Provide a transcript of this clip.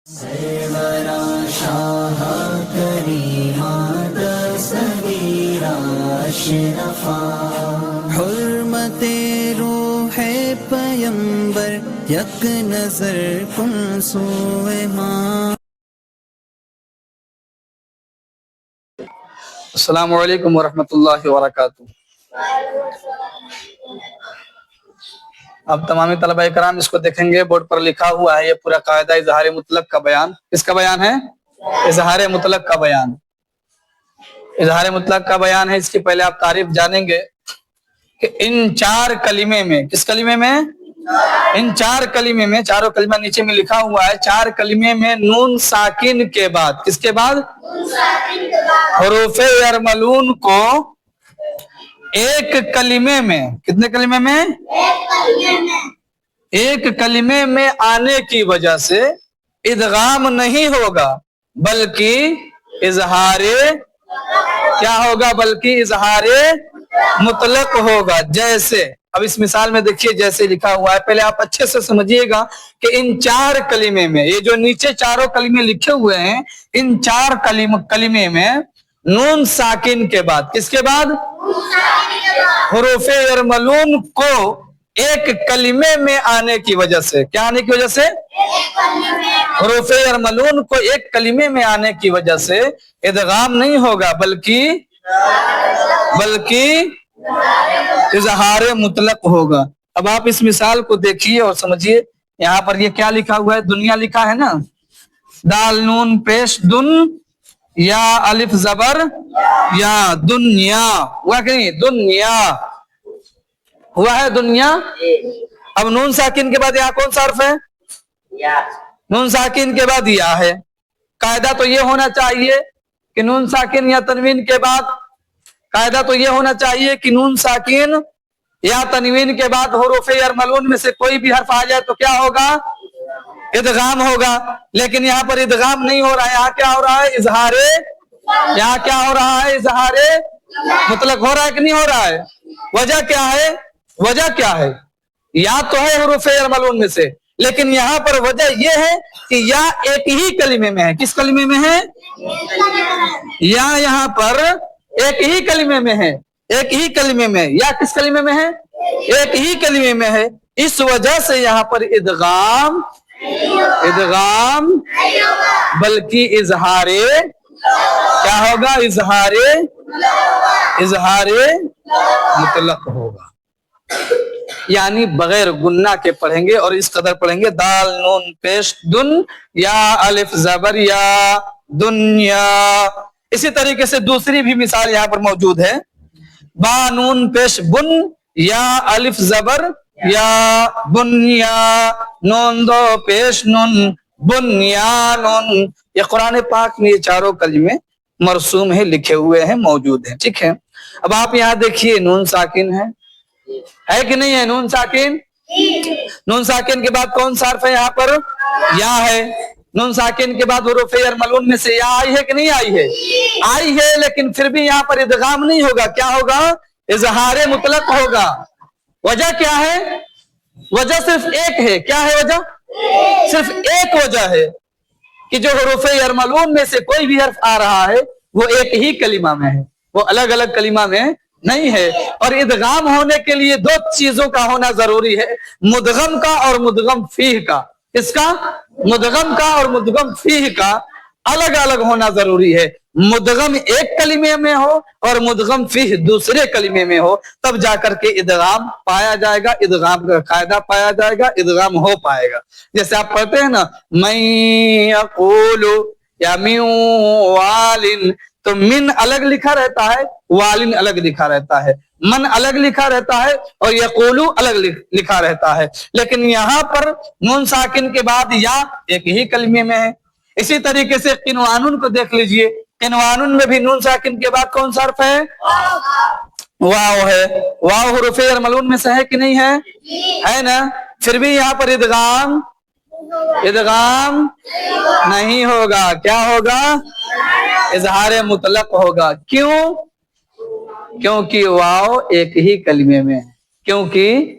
سرورا شاہ کریمہ دستگیرہ اشرفا حرمت روح پیمبر یک نظر کن سوئے ماں۔ السلام علیکم ورحمۃ اللہ وبرکاتہ۔ اب تمامی طلبہ کرام اس کو دیکھیں گے، بورڈ پر لکھا ہوا ہے یہ پورا قاعدہ اظہار مطلق کا بیان۔ کس کا بیان ہے؟ اظہار مطلق کا بیان۔ اظہار مطلق کا بیان ہے۔ اس کی پہلے آپ تعریف جانیں گے کہ ان چار کلمے میں، کس کلمے میں؟ ان چار کلمے میں، چاروں کلمہ نیچے میں لکھا ہوا ہے، چار کلمے میں نون ساکن کے بعد، کس کے بعد؟ حروف یرملون کو ایک کلمے میں، کتنے کلمے میں؟ ایک کلمے میں آنے کی وجہ سے ادغام نہیں ہوگا بلکہ اظہار کیا ہوگا؟ بلکہ اظہار مطلق ہوگا۔ جیسے اب اس مثال میں دیکھیے جیسے لکھا ہوا ہے، پہلے آپ اچھے سے سمجھیے گا کہ ان چار کلمے میں، یہ جو نیچے چاروں کلمے لکھے ہوئے ہیں، ان چار کلمے میں نون ساکن کے بعد، کس کے بعد؟ حروف یرملون کو ایک کلمے میں آنے کی وجہ سے، کیا آنے کی وجہ سے؟ حروف یرملون کو ایک کلمے میں آنے کی وجہ سے ادغام نہیں ہوگا بلکہ اظہار مطلق ہوگا۔ اب آپ اس مثال کو دیکھیے اور سمجھیے، یہاں پر یہ کیا لکھا ہوا ہے؟ دنیا لکھا ہے نا، دال نون پیش دن یا الف زبر یا، دنیا ہوا کہ نہیں؟ دنیا ہوا ہے، دنیا۔ اب نون ساکن کے بعد یہاں کون سا حرف ہے؟ نون ساکن کے بعد یا ہے۔ قاعدہ تو یہ ہونا چاہیے کہ نون ساکن یا تنوین کے بعد، قاعدہ تو یہ ہونا چاہیے کہ نون ساکن یا تنوین کے بعد حروف یرملون میں سے کوئی بھی حرف آ جائے تو کیا ہوگا؟ ادغام ہوگا۔ لیکن یہاں پر ادغام نہیں ہو رہا ہے، یہاں کیا ہو رہا ہے؟ اظہار، یہاں کیا ہو رہا ہے؟ اظہار مطلق ہو رہا ہے کہ نہیں ہو رہا ہے؟ وجہ کیا ہے؟ وجہ کیا ہے؟ یا تو ہے حروف یرملون میں سے، لیکن یہاں پر وجہ یہ ہے کہ یا ایک ہی کلمے میں ہے۔ کس کلمے میں ہے؟ یا یہاں پر ایک ہی کلمے میں ہے، ایک ہی کلمے میں۔ یا کس کلمے میں ہے؟ ایک ہی کلمے میں ہے۔ اس وجہ سے یہاں پر ادغام بلکہ اظہار کیا ہوگا؟ اظہار مطلق ہوگا، یعنی بغیر گنہ کے پڑھیں گے اور اس قدر پڑھیں گے، دال نون پیش دن یا الف زبر یا، دنیا۔ اسی طریقے سے دوسری بھی مثال یہاں پر موجود ہے، با نون پیش بن یا الف زبر یا، بنیا نون دو پیش نن، بنیانن۔ یہ قرآن پاک میں یہ چاروں کلمے مرسوم ہیں، لکھے ہوئے ہیں، موجود ہیں، ٹھیک ہے۔ اب آپ یہاں دیکھیے نون ساکن ہے کہ نہیں ہے؟ نون ساکن، نون ساکن کے بعد کون سا حرف ہے یہاں پر؟ یا ہے۔ نون ساکن کے بعد حروف یرملون میں سے یا آئی ہے کہ نہیں آئی ہے؟ آئی ہے، لیکن پھر بھی یہاں پر ادغام نہیں ہوگا، کیا ہوگا؟ اظہار مطلق ہوگا۔ وجہ کیا ہے؟ وجہ صرف ایک ہے۔ کیا ہے وجہ؟ صرف ایک وجہ ہے کہ جو حروف یرملون میں سے کوئی بھی حرف آ رہا ہے وہ ایک ہی کلمہ میں ہے، وہ الگ الگ کلمہ میں نہیں ہے۔ اور ادغام ہونے کے لیے دو چیزوں کا ہونا ضروری ہے، مدغم کا اور مدغم فیہ کا۔ اس کا؟ مدغم کا اور مدغم فیہ کا الگ الگ ہونا ضروری ہے۔ مدغم ایک کلمے میں ہو اور مدغم فیہ دوسرے کلمے میں ہو، تب جا کر کے ادغام پایا جائے گا، ادغام کا قاعدہ پایا جائے گا، ادغام ہو پائے گا۔ جیسے آپ پڑھتے ہیں نا، من یقول یا من والن، تو من الگ لکھا رہتا ہے، والن الگ لکھا رہتا ہے، من الگ لکھا رہتا ہے اور یقولو الگ لکھا رہتا ہے۔ لیکن یہاں پر نون ساکن کے بعد یا ایک ہی کلمے میں ہے۔ اسی طریقے سے قنوانن کو دیکھ لیجئے، قنوانن میں بھی نون ساکن کے بعد کون سا حرف ہے؟ واو ہے۔ واو حروف یرملون میں سے ہے کہ نہیں ہے؟ ہے نا؟ پھر بھی یہاں پر ادغام نہیں ہوگا، کیا ہوگا؟ اظہار مطلق ہوگا۔ کیوں؟ کیونکہ واو ایک ہی کلمے میں ہے، کیونکہ